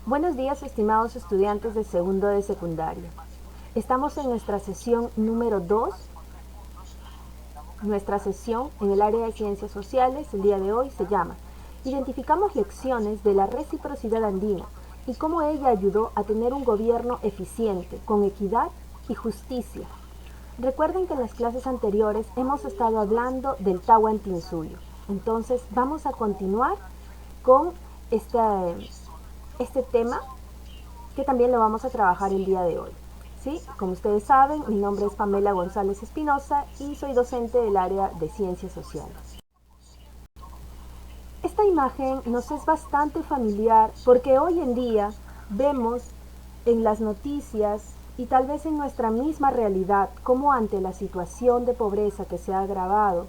Buenos días, estimados estudiantes de segundo de secundaria. Estamos en nuestra sesión número 2, nuestra sesión en el área de ciencias sociales. El día de hoy se llama Identificamos lecciones de la reciprocidad andina y cómo ella ayudó a tener un gobierno eficiente, con equidad y justicia. Recuerden que en las clases anteriores hemos estado hablando del Tahuantinsuyo. Entonces vamos a continuar con este tema que también lo vamos a trabajar el día de hoy. ¿Sí? Como ustedes saben, mi nombre es Pamela González Espinosa y soy docente del área de Ciencias Sociales. Esta imagen nos es bastante familiar porque hoy en día vemos en las noticias y tal vez en nuestra misma realidad cómo ante la situación de pobreza que se ha agravado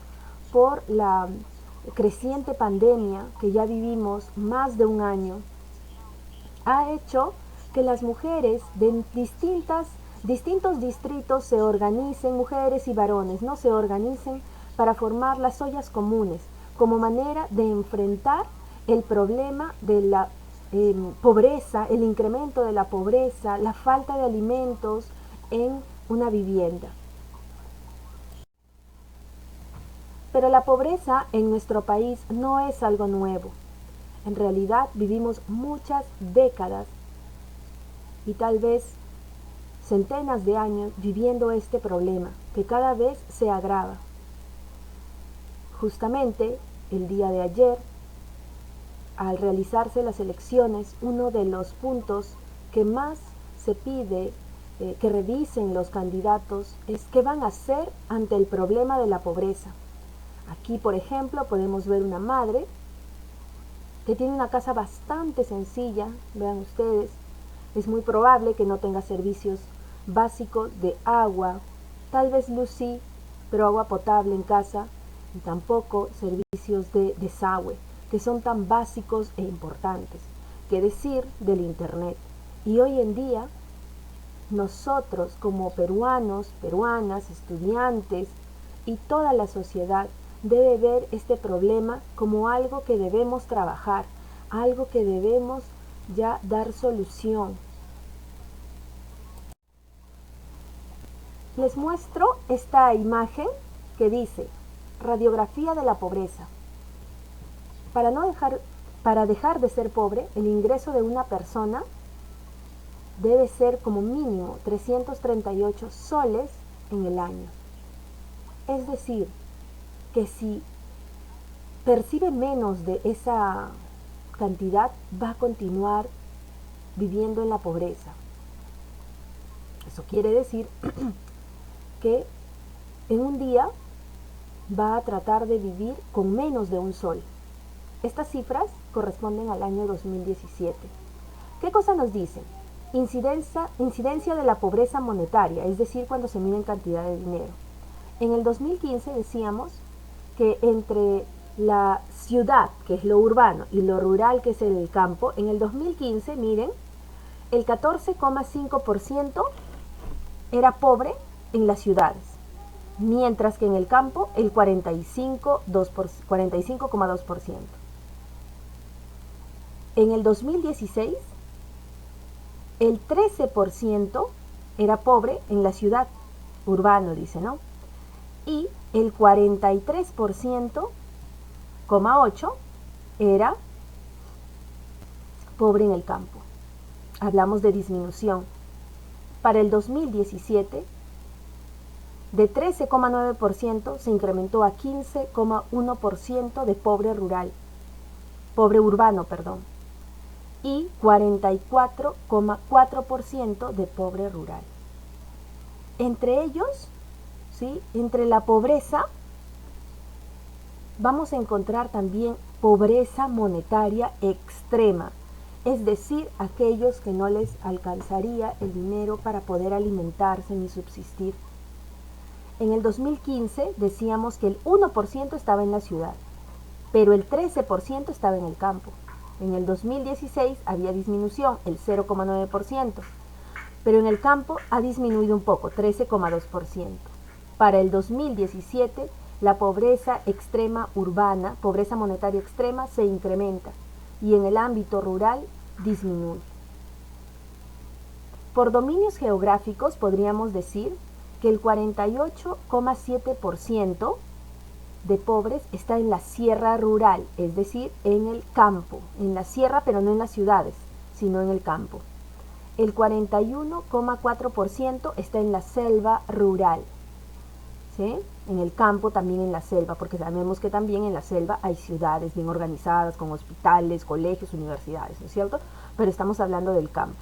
por la creciente pandemia que ya vivimos más de un año, ha hecho que las mujeres de distintos distritos se organicen, mujeres y varones, no se organicen para formar las ollas comunes como manera de enfrentar el problema de la pobreza, el incremento de la pobreza, la falta de alimentos en una vivienda. Pero la pobreza en nuestro país no es algo nuevo. En realidad vivimos muchas décadas y tal vez centenas de años viviendo este problema que cada vez se agrava. Justamente el día de ayer, al realizarse las elecciones, uno de los puntos que más se pide que revisen los candidatos es qué van a hacer ante el problema de la pobreza. Aquí, por ejemplo, podemos ver una madre que tiene una casa bastante sencilla, vean ustedes, es muy probable que no tenga servicios básicos de agua, tal vez luz sí, pero agua potable en casa, y tampoco servicios de desagüe, que son tan básicos e importantes, que decir del internet. Y hoy en día, nosotros como peruanos, peruanas, estudiantes y toda la sociedad debe ver este problema como algo que debemos trabajar, algo que debemos ya dar solución. Les muestro esta imagen que dice radiografía de la pobreza. Para dejar de ser pobre, el ingreso de una persona debe ser como mínimo 338 soles en el año. Es decir, que si percibe menos de esa cantidad, va a continuar viviendo en la pobreza. Eso quiere decir que en un día va a tratar de vivir con menos de un sol. Estas cifras corresponden al año 2017. ¿Qué cosa nos dicen? Incidencia de la pobreza monetaria, es decir, cuando se mide en cantidad de dinero. En el 2015 decíamos que entre la ciudad, que es lo urbano, y lo rural, que es el campo, en el 2015, miren, el 14,5% era pobre en las ciudades, mientras que en el campo el 45,2%. En el 2016, el 13% era pobre en la ciudad, urbano dice, ¿no? Y el 43,8% era pobre en el campo. Hablamos de disminución. Para el 2017, de 13,9% se incrementó a 15,1% de pobre urbano, y 44,4% de pobre rural. Entre ellos, ¿sí? Entre la pobreza, vamos a encontrar también pobreza monetaria extrema, es decir, aquellos que no les alcanzaría el dinero para poder alimentarse ni subsistir. En el 2015 decíamos que el 1% estaba en la ciudad, pero el 13% estaba en el campo. En el 2016 había disminución, el 0,9%, pero en el campo ha disminuido un poco, 13,2%. Para el 2017, la pobreza extrema urbana, pobreza monetaria extrema, se incrementa y en el ámbito rural disminuye. Por dominios geográficos podríamos decir que el 48,7% de pobres está en la sierra rural, es decir, en el campo, en la sierra pero no en las ciudades, sino en el campo. El 41,4% está en la selva rural, ¿sí? En el campo, también en la selva, porque sabemos que también en la selva hay ciudades bien organizadas, con hospitales, colegios, universidades, ¿no es cierto? Pero estamos hablando del campo.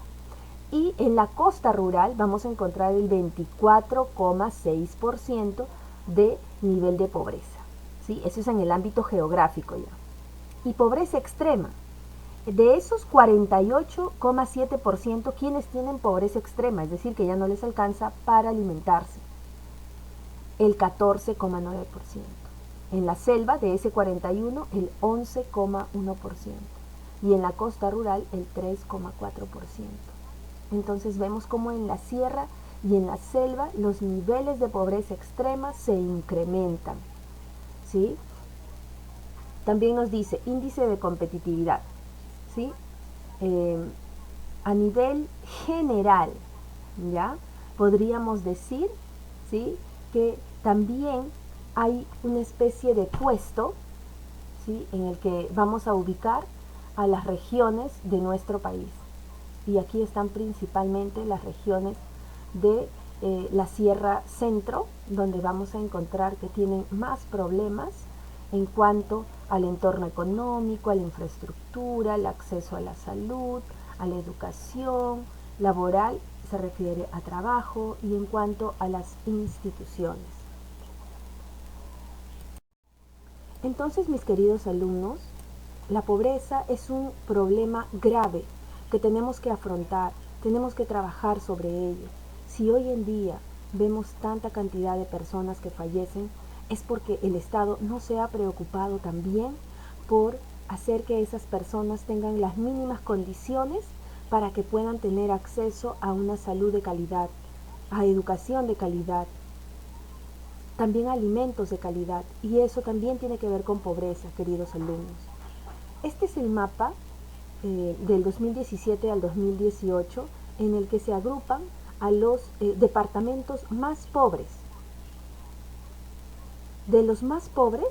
Y en la costa rural vamos a encontrar el 24,6% de nivel de pobreza, ¿sí? Eso es en el ámbito geográfico ya. Y pobreza extrema. De esos 48,7%, ¿quiénes tienen pobreza extrema? Es decir, que ya no les alcanza para alimentarse. El 14,9%. En la selva, de ese 41, el 11,1%. Y en la costa rural, el 3,4%. Entonces vemos cómo en la sierra y en la selva los niveles de pobreza extrema se incrementan, ¿sí? También nos dice índice de competitividad, ¿sí? A nivel general, ¿ya? Podríamos decir, ¿sí?, que también hay una especie de puesto, ¿sí?, en el que vamos a ubicar a las regiones de nuestro país. Y aquí están principalmente las regiones de la Sierra Centro, donde vamos a encontrar que tienen más problemas en cuanto al entorno económico, a la infraestructura, al acceso a la salud, a la educación, laboral, se refiere a trabajo, y en cuanto a las instituciones. Entonces, mis queridos alumnos, la pobreza es un problema grave que tenemos que afrontar, tenemos que trabajar sobre ello. Si hoy en día vemos tanta cantidad de personas que fallecen, es porque el Estado no se ha preocupado también por hacer que esas personas tengan las mínimas condiciones para que puedan tener acceso a una salud de calidad, a educación de calidad, también a alimentos de calidad. Y eso también tiene que ver con pobreza, queridos alumnos. Este es el mapa del 2017 al 2018, en el que se agrupan a los departamentos más pobres. De los más pobres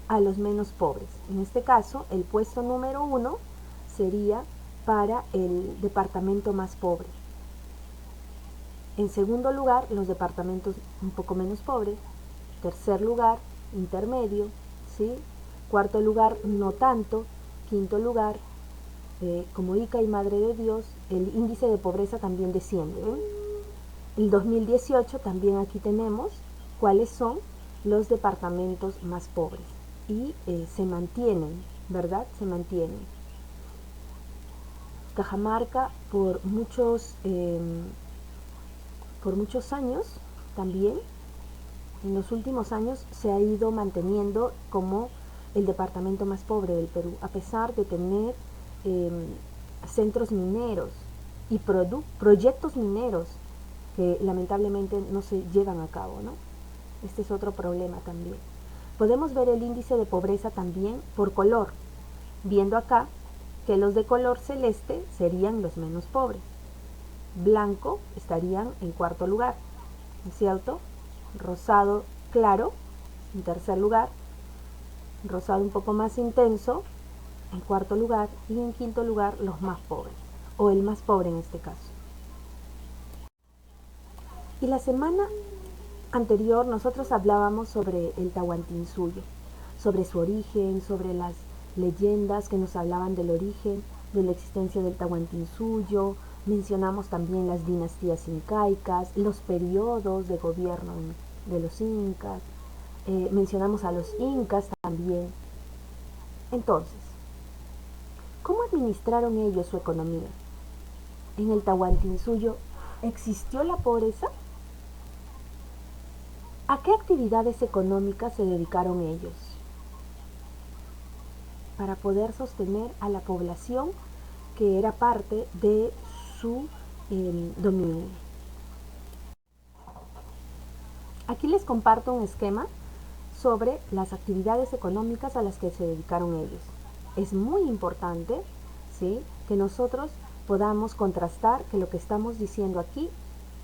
a los menos pobres. En este caso, el puesto número 1 sería para el departamento más pobre. En segundo lugar, los departamentos un poco menos pobres. Tercer lugar, intermedio, ¿sí? Cuarto lugar, no tanto. Quinto lugar, como Ica y Madre de Dios, el índice de pobreza también desciende. El 2018 también aquí tenemos cuáles son los departamentos más pobres. Y se mantienen, ¿verdad? Se mantienen. Cajamarca por muchos años también, en los últimos años, se ha ido manteniendo como el departamento más pobre del Perú, a pesar de tener centros mineros y proyectos mineros que lamentablemente no se llevan a cabo, ¿no? Este es otro problema también. Podemos ver el índice de pobreza también por color, viendo acá que los de color celeste serían los menos pobres. Blanco estarían en cuarto lugar, ¿no es cierto? Rosado claro en tercer lugar, rosado un poco más intenso en cuarto lugar, y en quinto lugar los más pobres, o el más pobre en este caso. Y la semana anterior nosotros hablábamos sobre el Tahuantinsuyo, sobre su origen, sobre las leyendas que nos hablaban del origen, de la existencia del Tahuantinsuyo. Mencionamos también las dinastías incaicas, los periodos de gobierno de los incas, mencionamos a los incas también. Entonces, ¿cómo administraron ellos su economía? En el Tahuantinsuyo, ¿existió la pobreza? ¿A qué actividades económicas se dedicaron ellos para poder sostener a la población que era parte de su dominio? Aquí les comparto un esquema sobre las actividades económicas a las que se dedicaron ellos. Es muy importante, ¿sí?, que nosotros podamos contrastar que lo que estamos diciendo aquí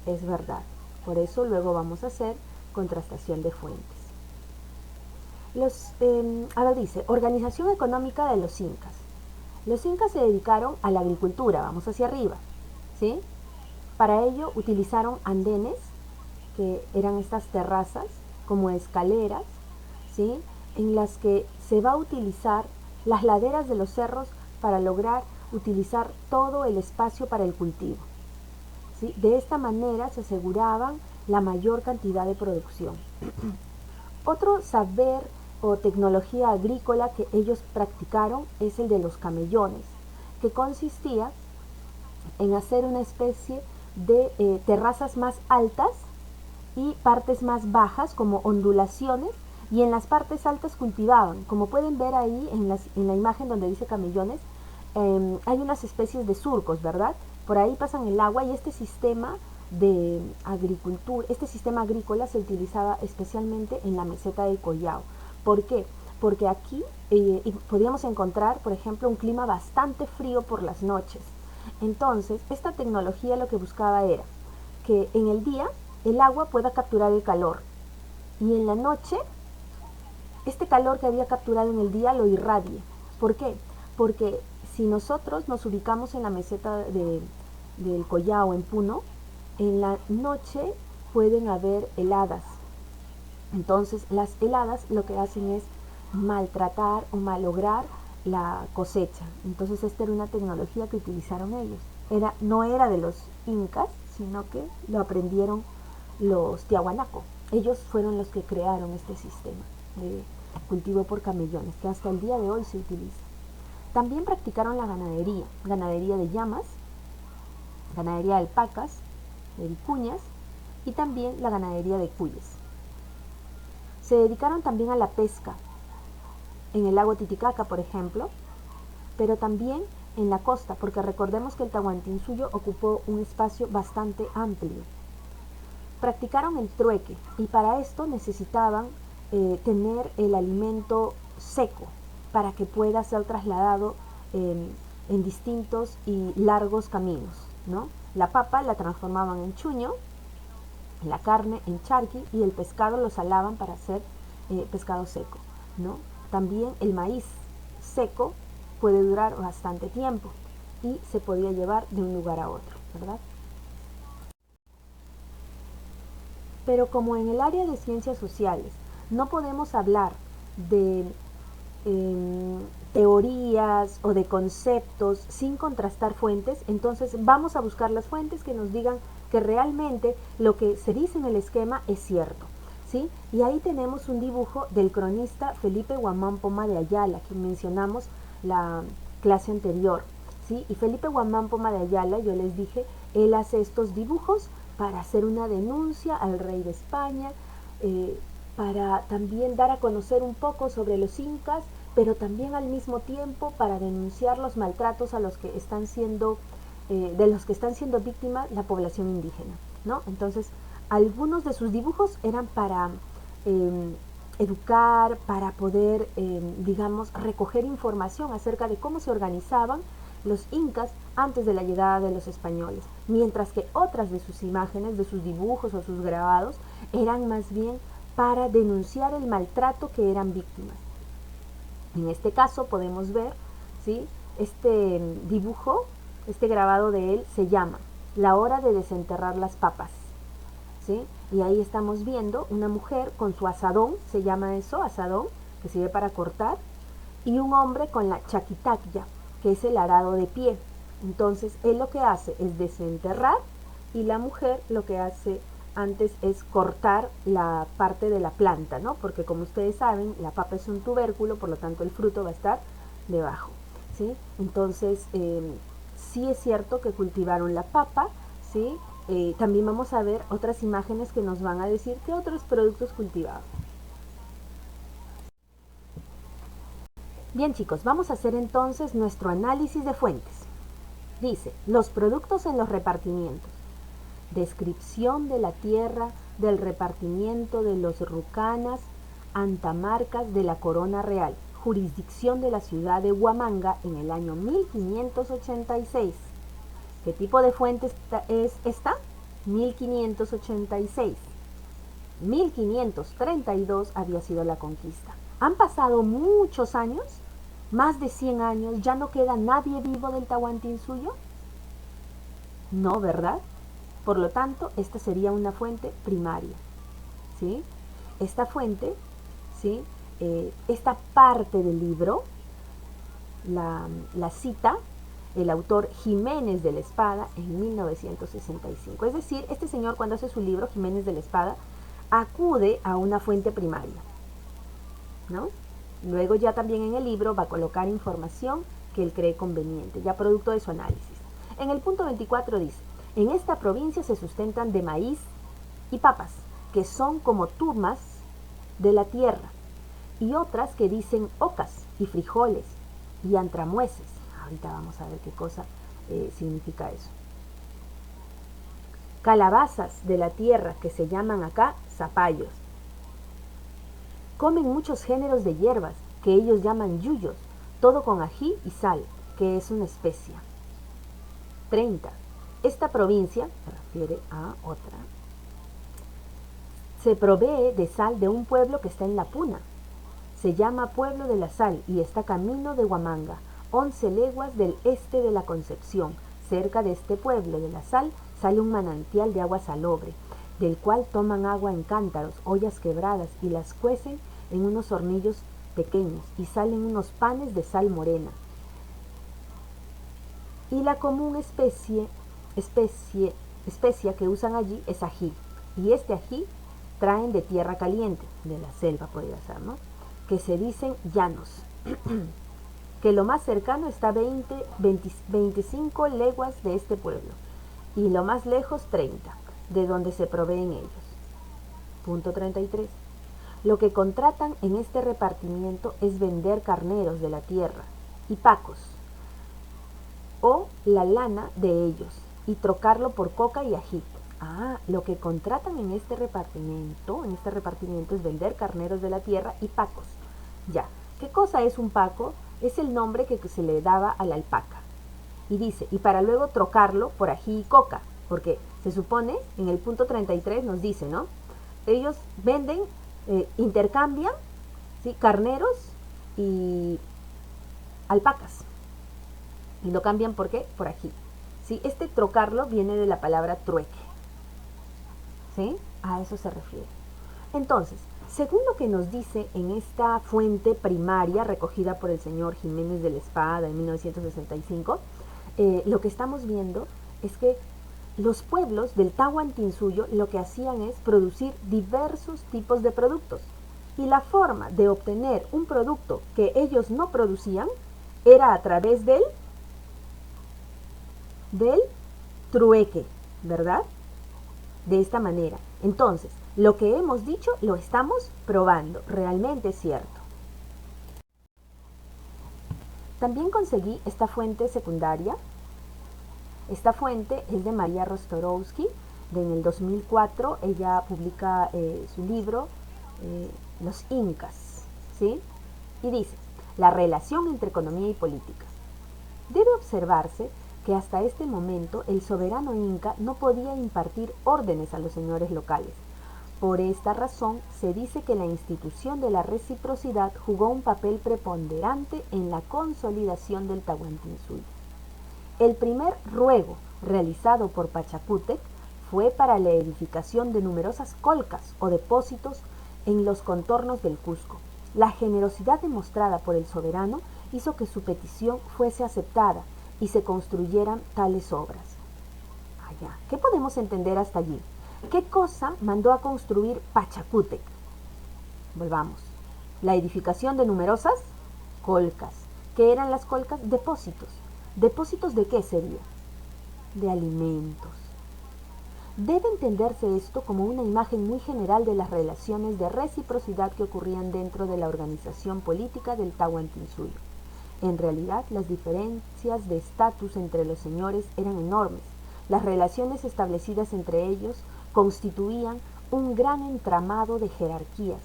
es verdad. Por eso luego vamos a hacer contrastación de fuentes. Ahora dice, organización económica de los incas. Los incas se dedicaron a la agricultura, vamos hacia arriba, ¿sí? Para ello utilizaron andenes, que eran estas terrazas, como escaleras, ¿sí? En las que se va a utilizar las laderas de los cerros para lograr utilizar todo el espacio para el cultivo, ¿sí? De esta manera se aseguraban la mayor cantidad de producción. Otro saber o tecnología agrícola que ellos practicaron es el de los camellones, que consistía en hacer una especie de terrazas más altas y partes más bajas como ondulaciones, y en las partes altas cultivaban. Como pueden ver ahí en la imagen donde dice camellones, hay unas especies de surcos, ¿verdad? Por ahí pasan el agua, y este sistema de agricultura, este sistema agrícola se utilizaba especialmente en la meseta del Collao. ¿Por qué? Porque aquí podíamos encontrar, por ejemplo, un clima bastante frío por las noches. Entonces, esta tecnología lo que buscaba era que en el día el agua pueda capturar el calor, y en la noche este calor que había capturado en el día lo irradie. ¿Por qué? Porque si nosotros nos ubicamos en la meseta del Collao, en Puno, en la noche pueden haber heladas. Entonces las heladas lo que hacen es maltratar o malograr la cosecha. Entonces esta era una tecnología que utilizaron ellos. No era de los incas, sino que lo aprendieron los tiahuanaco. Ellos fueron los que crearon este sistema de cultivo por camellones, que hasta el día de hoy se utiliza. También practicaron la ganadería de llamas, ganadería de alpacas, de vicuñas, y también la ganadería de cuyes. Se dedicaron también a la pesca, en el lago Titicaca, por ejemplo, pero también en la costa, porque recordemos que el Tahuantinsuyo ocupó un espacio bastante amplio. Practicaron el trueque, y para esto necesitaban tener el alimento seco para que pueda ser trasladado en distintos y largos caminos, ¿no? La papa la transformaban en chuño, la carne en charqui, y el pescado lo salaban para hacer pescado seco, ¿no? También el maíz seco puede durar bastante tiempo y se podía llevar de un lugar a otro, ¿verdad? Pero como en el área de ciencias sociales no podemos hablar de teorías o de conceptos sin contrastar fuentes, entonces vamos a buscar las fuentes que nos digan que realmente lo que se dice en el esquema es cierto, ¿sí? Y ahí tenemos un dibujo del cronista Felipe Guamán Poma de Ayala, que mencionamos la clase anterior, ¿sí? Y Felipe Guamán Poma de Ayala, yo les dije, él hace estos dibujos para hacer una denuncia al rey de España, para también dar a conocer un poco sobre los incas, pero también al mismo tiempo para denunciar los maltratos a los que están siendo, de los que están siendo víctimas la población indígena, ¿no? Entonces, algunos de sus dibujos eran para educar, para poder, digamos, recoger información acerca de cómo se organizaban los incas antes de la llegada de los españoles, mientras que otras de sus imágenes, de sus dibujos o sus grabados, eran más bien para denunciar el maltrato que eran víctimas. En este caso podemos ver, ¿sí? Este dibujo, este grabado de él se llama La hora de desenterrar las papas, ¿sí? Y ahí estamos viendo una mujer con su asadón, se llama eso, asadón, que sirve para cortar, y un hombre con la chaquitacya, que es el arado de pie. Entonces él lo que hace es desenterrar, y la mujer lo que hace antes es cortar la parte de la planta, ¿no? Porque como ustedes saben, la papa es un tubérculo, por lo tanto el fruto va a estar debajo, ¿sí? Entonces sí es cierto que cultivaron la papa, ¿sí? También vamos a ver otras imágenes que nos van a decir qué otros productos cultivaban. Bien, chicos, vamos a hacer entonces nuestro análisis de fuentes. Dice, los productos en los repartimientos. Descripción de la tierra del repartimiento de los rucanas antamarcas de la corona real, jurisdicción de la ciudad de Huamanga en el año 1586. ¿Qué tipo de fuente es esta? 1586. 1532 había sido la conquista. Han pasado muchos años, más de 100 años, ¿ya no queda nadie vivo del Tahuantinsuyo? No, ¿verdad? Por lo tanto, esta sería una fuente primaria, ¿sí? Esta fuente, ¿sí? Esta parte del libro la cita el autor Jiménez de la Espada en 1965. Es decir, este señor, cuando hace su libro, Jiménez de la Espada, acude a una fuente primaria, ¿no? Luego ya también en el libro va a colocar información que él cree conveniente, ya producto de su análisis. En el punto 24 dice: en esta provincia se sustentan de maíz y papas, que son como turmas de la tierra, y otras que dicen ocas y frijoles y antramueses. Ahorita vamos a ver qué cosa significa eso. Calabazas de la tierra, que se llaman acá zapallos. Comen muchos géneros de hierbas, que ellos llaman yuyos, todo con ají y sal, que es una especia. 30. Esta provincia, se refiere a otra, se provee de sal de un pueblo que está en la Puna. Se llama Pueblo de la Sal y está camino de Huamanga, 11 leguas del este de la Concepción. Cerca de este pueblo de la Sal sale un manantial de agua salobre, del cual toman agua en cántaros, ollas quebradas, y las cuecen en unos hornillos pequeños, y salen unos panes de sal morena. Y la común especia que usan allí es ají, y este ají traen de tierra caliente, de la selva podría ser, ¿no? Que se dicen llanos, que lo más cercano está 25 leguas de este pueblo, y lo más lejos 30, de donde se proveen ellos. Punto 33. Lo que contratan en este repartimiento es vender carneros de la tierra y pacos, o la lana de ellos, y trocarlo por coca y ají. Lo que contratan en este repartimiento es vender carneros de la tierra y pacos. Ya, ¿qué cosa es un paco? Es el nombre que se le daba a la alpaca. Y dice, y para luego trocarlo por ají y coca, porque se supone, en el punto 33 nos dice, ¿no? Ellos venden, intercambian, ¿sí?, carneros y alpacas. Y lo cambian, ¿por qué? Por ají. ¿Sí? Este trocarlo viene de la palabra trueque. ¿Sí? A eso se refiere. Entonces, según lo que nos dice en esta fuente primaria recogida por el señor Jiménez de la Espada en 1965, lo que estamos viendo es que los pueblos del Tahuantinsuyo lo que hacían es producir diversos tipos de productos. Y la forma de obtener un producto que ellos no producían era a través del trueque, ¿verdad? De esta manera. Entonces, lo que hemos dicho lo estamos probando. Realmente es cierto. También conseguí esta fuente secundaria. Esta fuente es de María Rostorowski. En el 2004 ella publica su libro Los Incas, ¿sí? Y dice: la relación entre economía y política. Debe observarse que hasta este momento el soberano inca no podía impartir órdenes a los señores locales. Por esta razón se dice que la institución de la reciprocidad jugó un papel preponderante en la consolidación del Tahuantinsuyo. El primer ruego realizado por Pachacútec fue para la edificación de numerosas colcas o depósitos en los contornos del Cusco. La generosidad demostrada por el soberano hizo que su petición fuese aceptada y se construyeran tales obras. ¿Qué podemos entender hasta allí? ¿Qué cosa mandó a construir Pachacútec? Volvamos. La edificación de numerosas colcas. ¿Qué eran las colcas? Depósitos. ¿Depósitos de qué sería? De alimentos. Debe entenderse esto como una imagen muy general de las relaciones de reciprocidad que ocurrían dentro de la organización política del Tahuantinsuyo. En realidad, las diferencias de estatus entre los señores eran enormes. Las relaciones establecidas entre ellos constituían un gran entramado de jerarquías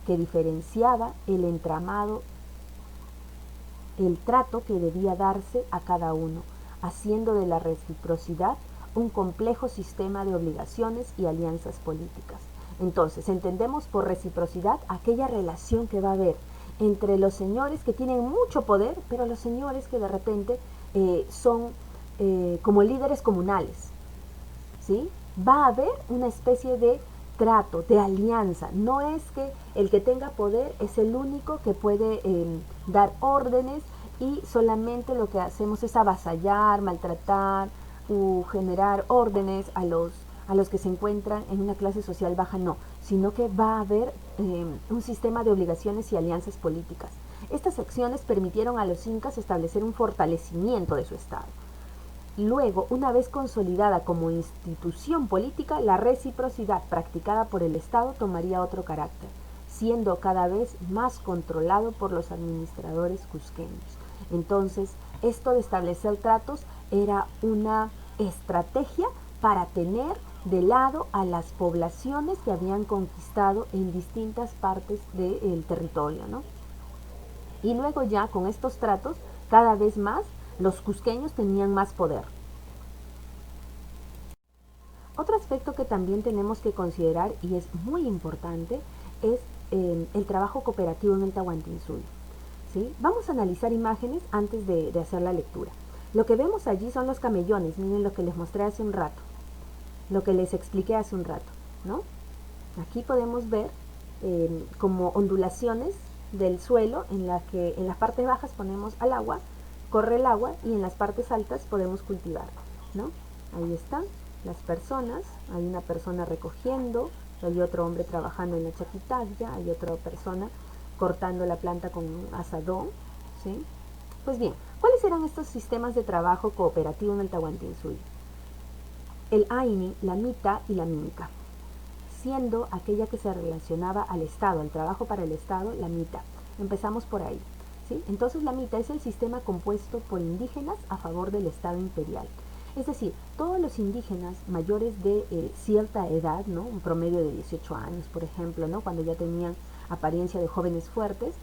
que diferenciaba el trato que debía darse a cada uno. haciendo de la reciprocidad un complejo sistema de obligaciones y alianzas políticas. Entonces, entendemos por reciprocidad aquella relación que va a haber entre los señores que tienen mucho poder, pero los señores que de repente son como líderes comunales, ¿sí? Va a haber una especie de trato, de alianza. No es que el que tenga poder es el único que puede dar órdenes y solamente lo que hacemos es avasallar, maltratar o generar órdenes a los que se encuentran en una clase social baja, no, sino que va a haber un sistema de obligaciones y alianzas políticas. Estas acciones permitieron a los incas establecer un fortalecimiento de su estado. Luego, una vez consolidada como institución política, la reciprocidad practicada por el Estado tomaría otro carácter, siendo cada vez más controlado por los administradores cusqueños. Entonces, esto de establecer tratos era una estrategia para tener de lado a las poblaciones que habían conquistado en distintas partes del territorio, ¿no? Y luego ya con estos tratos, cada vez más los cusqueños tenían más poder. Otro aspecto que también tenemos que considerar y es muy importante es el trabajo cooperativo en el Tahuantinsuyo, ¿sí? Vamos a analizar imágenes antes de hacer la lectura. Lo que vemos allí son los camellones, miren lo que les mostré hace un rato, lo que les expliqué hace un rato, ¿no? Aquí podemos ver como ondulaciones del suelo en la que en las partes bajas ponemos al agua, corre el agua y en las partes altas podemos cultivar, ¿no? Ahí están las personas, hay una persona recogiendo, hay otro hombre trabajando en la chaquitalla, hay otra persona cortando la planta con un asadón, ¿sí? Pues bien, ¿cuáles eran estos sistemas de trabajo cooperativo en el Tahuantinsuyo? El Aini, la Mita y la Minca, siendo aquella que se relacionaba al Estado, al trabajo para el Estado, la Mita. Empezamos por ahí, ¿sí? Entonces la Mita es el sistema compuesto por indígenas a favor del Estado imperial. Es decir, todos los indígenas mayores de cierta edad, ¿no? Un promedio de 18 años, por ejemplo, ¿no? Cuando ya tenían apariencia de jóvenes fuertes,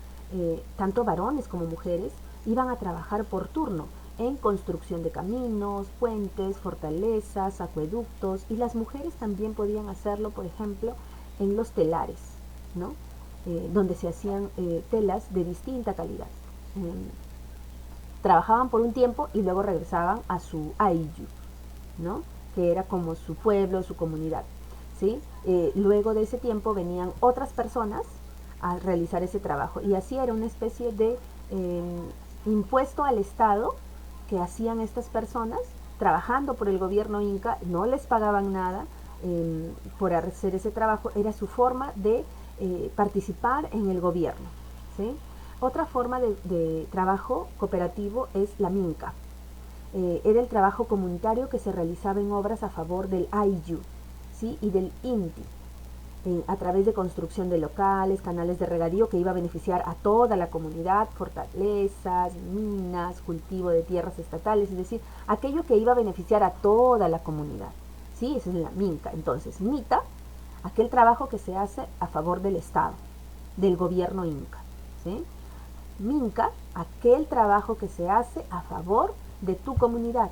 tanto varones como mujeres, iban a trabajar por turno en construcción de caminos, puentes, fortalezas, acueductos, y las mujeres también podían hacerlo, por ejemplo, en los telares, ¿no? Donde se hacían telas de distinta calidad. Trabajaban por un tiempo y luego regresaban a su ayllu, ¿no? Que era como su pueblo, su comunidad, ¿sí? Luego de ese tiempo venían otras personas a realizar ese trabajo y así era una especie de impuesto al Estado que hacían estas personas trabajando por el gobierno inca, no les pagaban nada por hacer ese trabajo, era su forma de participar en el gobierno, ¿sí? Otra forma de trabajo cooperativo es la minca. Era el trabajo comunitario que se realizaba en obras a favor del ayllu, ¿sí? Y del inti, a través de construcción de locales, canales de regadío que iba a beneficiar a toda la comunidad, fortalezas, minas, cultivo de tierras estatales, es decir, aquello que iba a beneficiar a toda la comunidad, ¿sí? Esa es la minca. Entonces, mita, aquel trabajo que se hace a favor del Estado, del gobierno inca, ¿sí? Minca, aquel trabajo que se hace a favor de tu comunidad,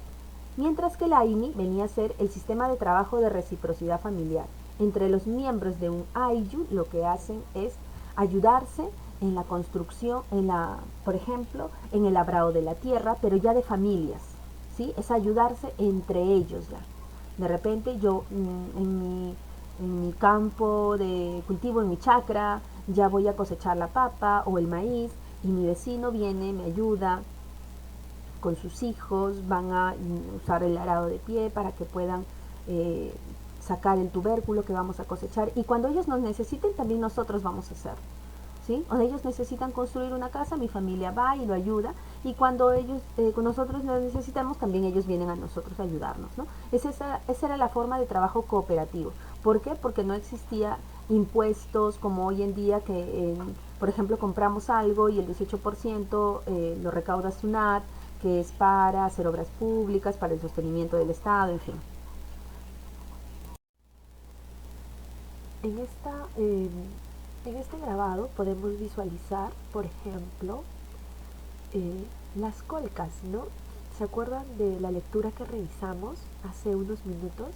mientras que la INI venía a ser el sistema de trabajo de reciprocidad familiar. Entre los miembros de un ayllu lo que hacen es ayudarse en la construcción, por ejemplo, en el labrado de la tierra, pero ya de familias, ¿sí? Es ayudarse entre ellos ya. De repente yo en mi campo de cultivo, en mi chacra, ya voy a cosechar la papa o el maíz y mi vecino viene, me ayuda con sus hijos, van a usar el arado de pie para que puedan sacar el tubérculo que vamos a cosechar y cuando ellos nos necesiten también nosotros vamos a hacer, ¿sí? O ellos necesitan construir una casa, mi familia va y lo ayuda y cuando ellos nosotros lo necesitamos también ellos vienen a nosotros a ayudarnos, ¿no? Esa era la forma de trabajo cooperativo. ¿Por qué? Porque no existía impuestos como hoy en día que por ejemplo compramos algo y el 18% lo recauda SUNAT, que es para hacer obras públicas, para el sostenimiento del Estado, en fin. En, en este grabado podemos visualizar, por ejemplo, las colcas, ¿no? ¿Se acuerdan de la lectura que revisamos hace unos minutos?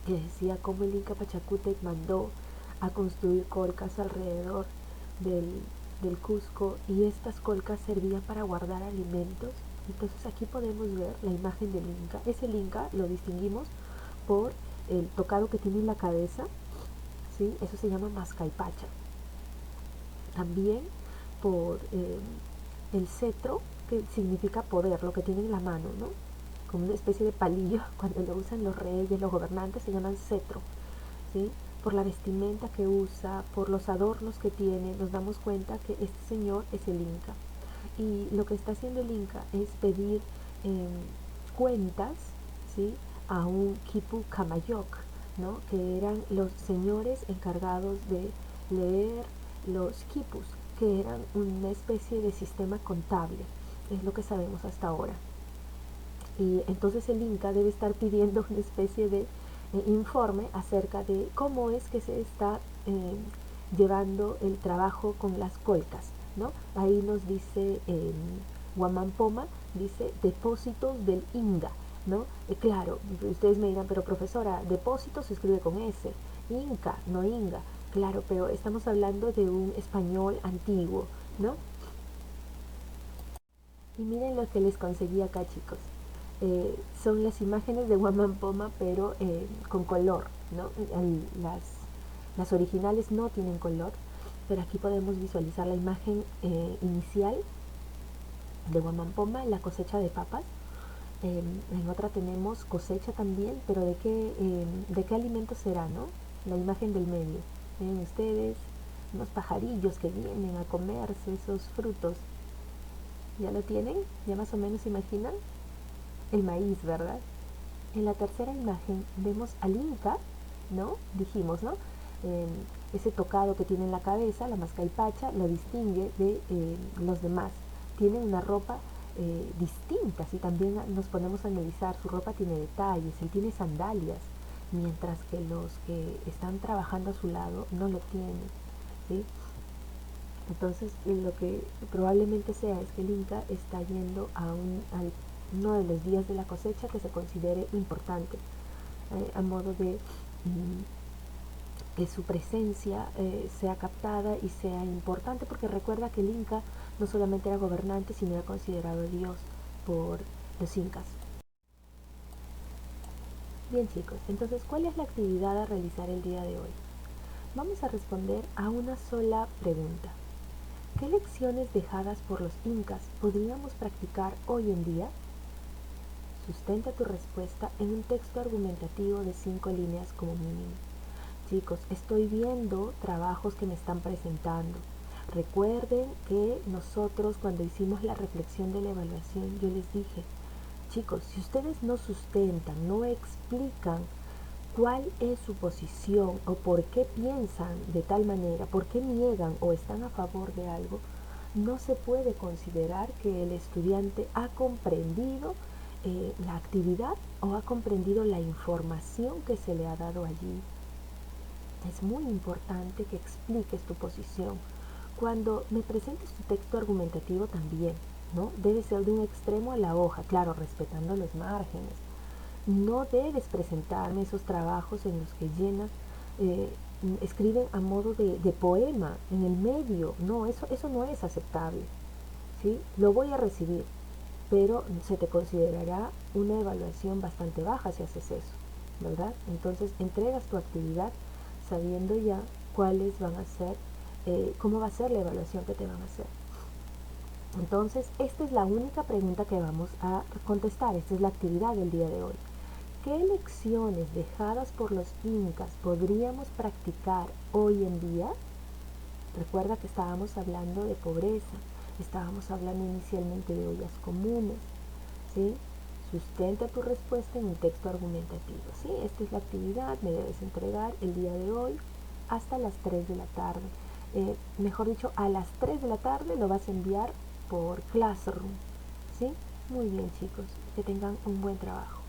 Que decía cómo el Inca Pachacútec mandó a construir colcas alrededor del Cusco, y estas colcas servían para guardar alimentos. Entonces aquí podemos ver la imagen del Inca. Ese Inca lo distinguimos por el tocado que tiene en la cabeza, ¿sí? Eso se llama mascaipacha. También por el cetro, que significa poder, lo que tiene en la mano, ¿no? Como una especie de palillo. Cuando lo usan los reyes, los gobernantes, se llaman cetro, ¿sí? Por la vestimenta que usa, por los adornos que tiene, nos damos cuenta que este señor es el Inca. Y lo que está haciendo el Inca es pedir cuentas, ¿sí?, a un Quipu Camayoc, ¿no?, que eran los señores encargados de leer los quipus, que eran una especie de sistema contable, es lo que sabemos hasta ahora. Y entonces el Inca debe estar pidiendo una especie de informe acerca de cómo es que se está llevando el trabajo con las colcas, ¿no? Ahí nos dice Guamán Poma, dice depósitos del Inga, ¿no? Claro, ustedes me dirán, pero profesora, depósito se escribe con S, Inca, no Inga. Claro, pero estamos hablando de un español antiguo, ¿no? Y miren lo que les conseguí acá, chicos. Son las imágenes de Guamán Poma, pero con color, ¿no? Las originales no tienen color, pero aquí podemos visualizar la imagen inicial de Guamán Poma, la cosecha de papas. En otra tenemos cosecha también, pero ¿de qué alimento será, no? La imagen del medio. Miren ustedes, unos pajarillos que vienen a comerse esos frutos. ¿Ya lo tienen? ¿Ya más o menos se imaginan? El maíz, ¿verdad? En la tercera imagen vemos al Inca, ¿no? Dijimos, ¿no? Ese tocado que tiene en la cabeza, la mascaipacha, lo distingue de los demás. Tiene una ropa distinta. Si también nos ponemos a analizar, su ropa tiene detalles, él tiene sandalias, mientras que los que están trabajando a su lado no lo tienen, ¿sí? Entonces lo que probablemente sea es que el Inca está yendo a uno de los días de la cosecha que se considere importante, a modo de que su presencia sea captada y sea importante, porque recuerda que el Inca no solamente era gobernante, sino era considerado Dios por los incas. Bien, chicos, entonces, ¿cuál es la actividad a realizar el día de hoy? Vamos a responder a una sola pregunta. ¿Qué lecciones dejadas por los incas podríamos practicar hoy en día? Sustenta tu respuesta en un texto argumentativo de 5 líneas como mínimo. Chicos, estoy viendo trabajos que me están presentando. Recuerden que nosotros, cuando hicimos la reflexión de la evaluación, yo les dije, chicos, si ustedes no sustentan, no explican cuál es su posición o por qué piensan de tal manera, por qué niegan o están a favor de algo, no se puede considerar que el estudiante ha comprendido la actividad o ha comprendido la información que se le ha dado allí. Es muy importante que expliques tu posición. Cuando me presentes tu texto argumentativo también, ¿no? Debe ser de un extremo a la hoja, claro, respetando los márgenes. No debes presentarme esos trabajos en los que llenas, escriben a modo de poema en el medio. No, eso no es aceptable, ¿sí? Lo voy a recibir, pero se te considerará una evaluación bastante baja si haces eso, ¿verdad? Entonces entregas tu actividad sabiendo ya cuáles van a ser, cómo va a ser la evaluación que te van a hacer. Entonces, esta es la única pregunta que vamos a contestar. Esta es la actividad del día de hoy. ¿Qué lecciones dejadas por los incas podríamos practicar hoy en día? Recuerda que estábamos hablando de pobreza, estábamos hablando inicialmente de ollas comunes, ¿sí? Sustenta tu respuesta en un texto argumentativo, ¿sí? Esta es la actividad, me debes entregar el día de hoy hasta las 3 de la tarde. Mejor dicho, a las 3 de la tarde lo vas a enviar por Classroom, ¿sí? Muy bien, chicos, que tengan un buen trabajo.